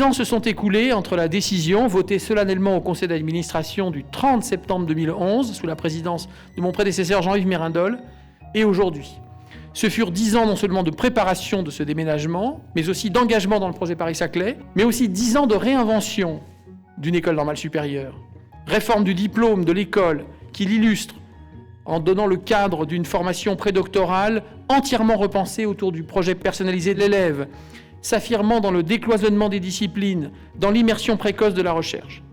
10 ans se sont écoulés entre la décision, votée solennellement au conseil d'administration du 30 septembre 2011, sous la présidence de mon prédécesseur Jean-Yves Mérindol, et aujourd'hui. Ce furent 10 ans non seulement de préparation de ce déménagement, mais aussi d'engagement dans le projet Paris-Saclay, mais aussi 10 ans de réinvention d'une école normale supérieure. Réforme du diplôme de l'école qui l'illustre en donnant le cadre d'une formation prédoctorale entièrement repensée autour du projet personnalisé de l'élève, s'affirmant dans le décloisonnement des disciplines, dans l'immersion précoce de la recherche.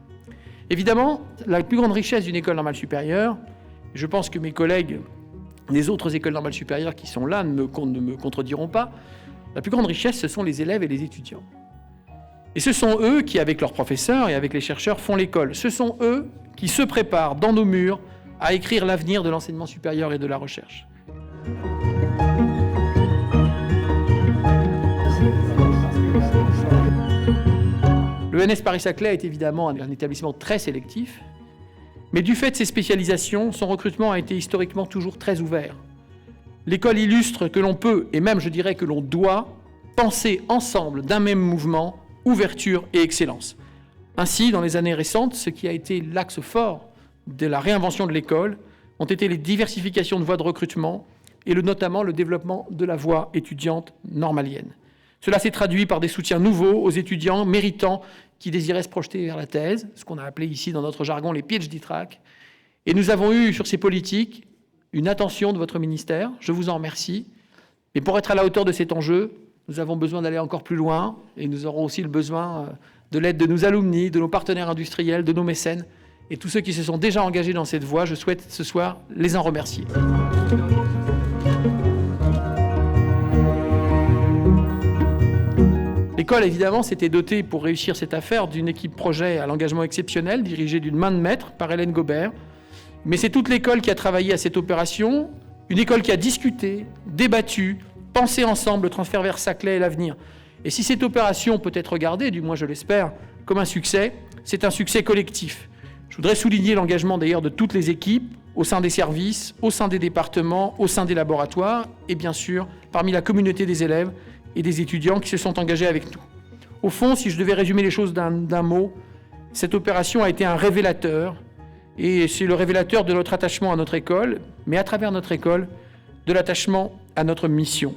Évidemment, la plus grande richesse d'une école normale supérieure, je pense que mes collègues des autres écoles normales supérieures qui sont là ne me contrediront pas, la plus grande richesse, ce sont les élèves et les étudiants. Et ce sont eux qui, avec leurs professeurs et avec les chercheurs, font l'école. Ce sont eux qui se préparent dans nos murs à écrire l'avenir de l'enseignement supérieur et de la recherche. L'ENS Paris-Saclay est évidemment un établissement très sélectif, mais du fait de ses spécialisations, son recrutement a été historiquement toujours très ouvert. L'école illustre que l'on peut, et même je dirais que l'on doit, penser ensemble d'un même mouvement, ouverture et excellence. Ainsi, dans les années récentes, ce qui a été l'axe fort de la réinvention de l'école ont été les diversifications de voies de recrutement et notamment le développement de la voie étudiante normalienne. Cela s'est traduit par des soutiens nouveaux aux étudiants méritants qui désiraient se projeter vers la thèse, ce qu'on a appelé ici dans notre jargon les PhD tracks. Et nous avons eu sur ces politiques une attention de votre ministère, je vous en remercie. Et pour être à la hauteur de cet enjeu, nous avons besoin d'aller encore plus loin et nous aurons aussi le besoin de l'aide de nos alumni, de nos partenaires industriels, de nos mécènes et tous ceux qui se sont déjà engagés dans cette voie. Je souhaite ce soir les en remercier. L'école, évidemment, s'était dotée pour réussir cette affaire d'une équipe projet à l'engagement exceptionnel, dirigée d'une main de maître par Hélène Gobert. Mais c'est toute l'école qui a travaillé à cette opération, une école qui a discuté, débattu, pensé ensemble le transfert vers Saclay et l'avenir. Et si cette opération peut être regardée, du moins je l'espère, comme un succès, c'est un succès collectif. Je voudrais souligner l'engagement d'ailleurs de toutes les équipes, au sein des services, au sein des départements, au sein des laboratoires, et bien sûr, parmi la communauté des élèves et des étudiants qui se sont engagés avec nous. Au fond, si je devais résumer les choses d'un mot, cette opération a été un révélateur, et c'est le révélateur de notre attachement à notre école, mais à travers notre école, de l'attachement à notre mission.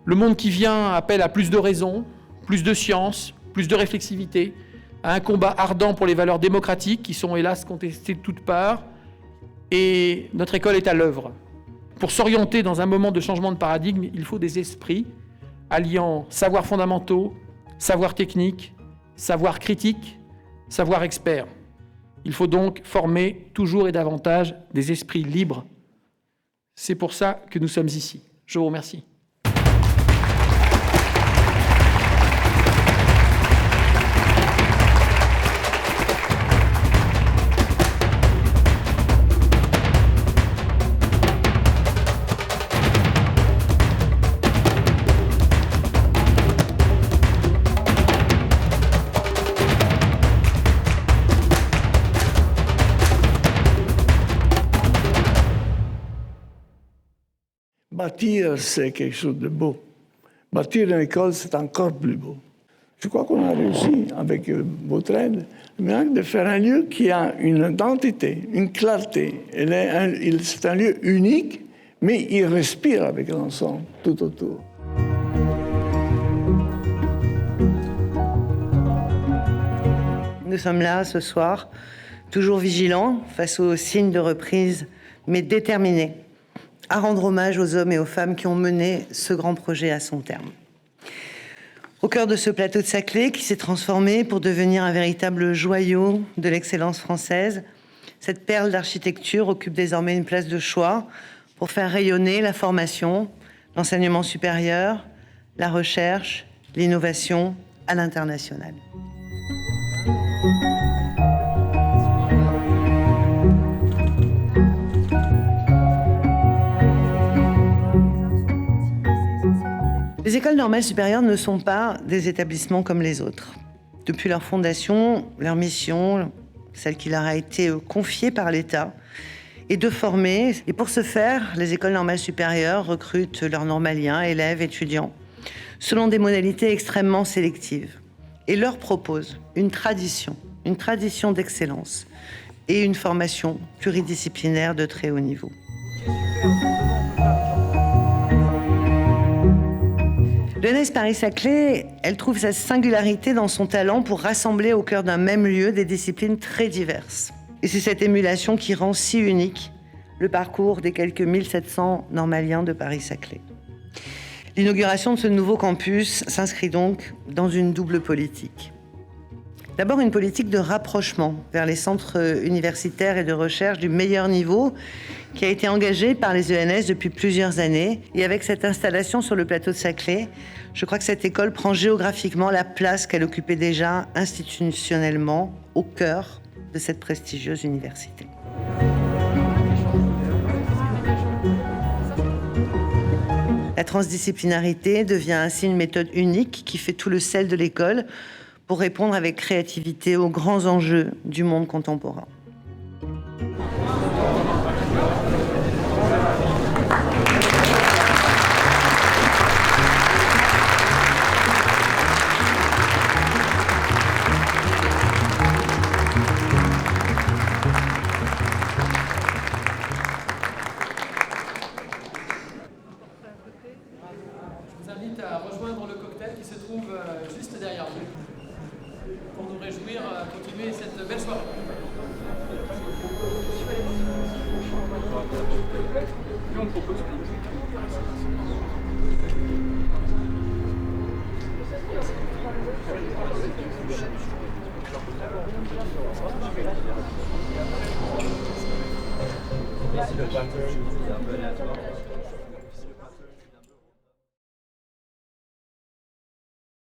Le monde qui vient appelle à plus de raison, plus de science, plus de réflexivité, à un combat ardent pour les valeurs démocratiques qui sont hélas contestées de toutes parts, et notre école est à l'œuvre. Pour s'orienter dans un moment de changement de paradigme, il faut des esprits alliant savoirs fondamentaux, savoir technique, savoir critique, savoir expert. Il faut donc former toujours et davantage des esprits libres. C'est pour ça que nous sommes ici. Je vous remercie. Bâtir, c'est quelque chose de beau. Bâtir une école, c'est encore plus beau. Je crois qu'on a réussi, avec votre aide, de faire un lieu qui a une identité, une clarté. C'est un lieu unique, mais il respire avec l'ensemble tout autour. Nous sommes là ce soir, toujours vigilants face aux signes de reprise, mais déterminés à rendre hommage aux hommes et aux femmes qui ont mené ce grand projet à son terme. Au cœur de ce plateau de Saclay, qui s'est transformé pour devenir un véritable joyau de l'excellence française, cette perle d'architecture occupe désormais une place de choix pour faire rayonner la formation, l'enseignement supérieur, la recherche, l'innovation à l'international. Les écoles normales supérieures ne sont pas des établissements comme les autres. Depuis leur fondation, leur mission, celle qui leur a été confiée par l'État, est de former. Et pour ce faire, les écoles normales supérieures recrutent leurs normaliens, élèves, étudiants, selon des modalités extrêmement sélectives. et leur propose une tradition d'excellence et une formation pluridisciplinaire de très haut niveau. L'ENS Paris-Saclay, elle trouve sa singularité dans son talent pour rassembler au cœur d'un même lieu des disciplines très diverses. Et c'est cette émulation qui rend si unique le parcours des quelques 1700 normaliens de Paris-Saclay. L'inauguration de ce nouveau campus s'inscrit donc dans une double politique. D'abord, une politique de rapprochement vers les centres universitaires et de recherche du meilleur niveau qui a été engagée par les ENS depuis plusieurs années. Et avec cette installation sur le plateau de Saclay, je crois que cette école prend géographiquement la place qu'elle occupait déjà institutionnellement au cœur de cette prestigieuse université. La transdisciplinarité devient ainsi une méthode unique qui fait tout le sel de l'école pour répondre avec créativité aux grands enjeux du monde contemporain. Je vous invite à rejoindre le cocktail qui se trouve juste derrière vous pour nous réjouir, continuer cette belle soirée. Merci de partager un peu aléatoire.